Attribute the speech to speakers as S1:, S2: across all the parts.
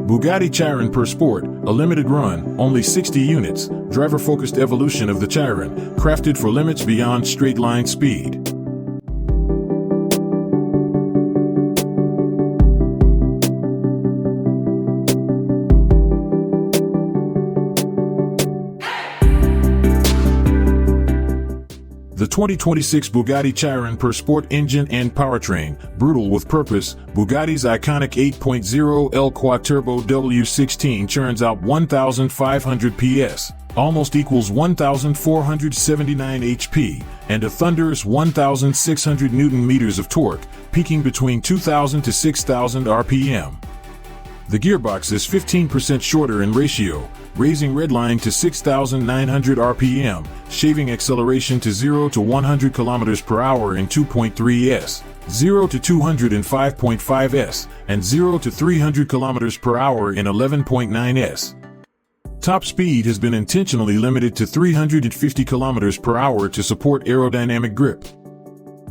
S1: Bugatti Chiron Pur Sport, a limited run, only 60 units, driver-focused evolution of the Chiron, crafted for limits beyond straight-line speed. The 2026 Bugatti Chiron Pur Sport engine and powertrain, brutal with purpose. Bugatti's iconic 8.0L quad-turbo W16 churns out 1,500 PS, almost equals 1,479 HP, and a thunderous 1,600 Newton-meters of torque, peaking between 2,000 to 6,000 RPM. The gearbox is 15% shorter in ratio, raising redline to 6,900 RPM, shaving acceleration to 0 to 100 km per hour in 2.3s, 0 to 200 in 5.5s, and 0 to 300 km per hour in 11.9s. Top speed has been intentionally limited to 350 km per hour to support aerodynamic grip.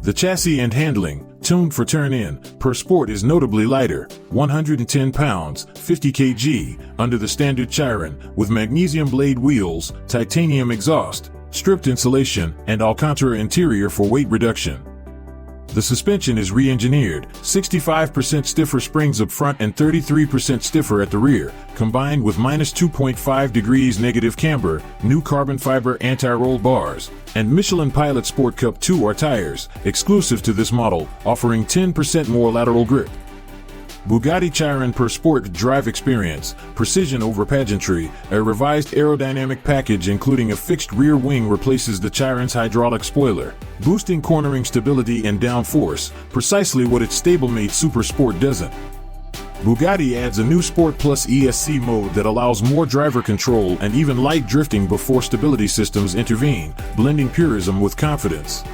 S1: The chassis and handling, tuned for turn-in, Pur Sport is notably lighter, 110 pounds, 50 kg, under the standard Chiron, with magnesium blade wheels, titanium exhaust, stripped insulation, and Alcantara interior for weight reduction. The suspension is re-engineered, 65% stiffer springs up front and 33% stiffer at the rear, combined with -2.5 degrees negative camber, new carbon fiber anti-roll bars, and Michelin Pilot Sport Cup 2R tires, exclusive to this model, offering 10% more lateral grip. Bugatti Chiron Pur Sport drive experience, precision over pageantry. A revised aerodynamic package including a fixed rear wing replaces the Chiron's hydraulic spoiler, boosting cornering stability and downforce, precisely what its stablemate Super Sport doesn't. Bugatti adds a new Sport Plus ESC mode that allows more driver control and even light drifting before stability systems intervene, blending purism with confidence.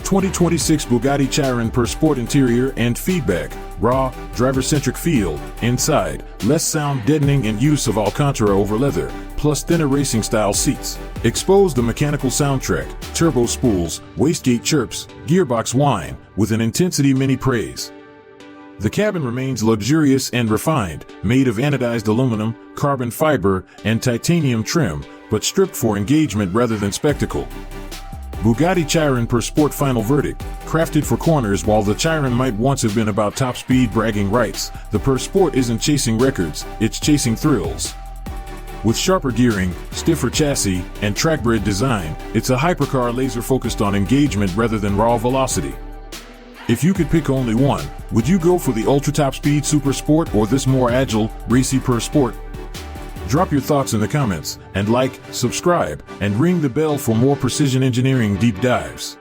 S1: 2026 Bugatti Chiron Pur Sport interior and feedback. Raw, driver-centric feel, inside, less sound deadening and use of Alcantara over leather, plus thinner racing-style seats. Expose the mechanical soundtrack, turbo spools, wastegate chirps, gearbox whine, with an intensity many praise. The cabin remains luxurious and refined, made of anodized aluminum, carbon fiber, and titanium trim, but stripped for engagement rather than spectacle. Bugatti Chiron Pur Sport final verdict, crafted for corners. While the Chiron might once have been about top speed bragging rights, the Pur Sport isn't chasing records, it's chasing thrills. With sharper gearing, stiffer chassis, and track-bred design, it's a hypercar laser-focused on engagement rather than raw velocity. If you could pick only one, would you go for the ultra-top speed Super Sport or this more agile, racy Pur Sport? Drop your thoughts in the comments, and like, subscribe, and ring the bell for more precision engineering deep dives.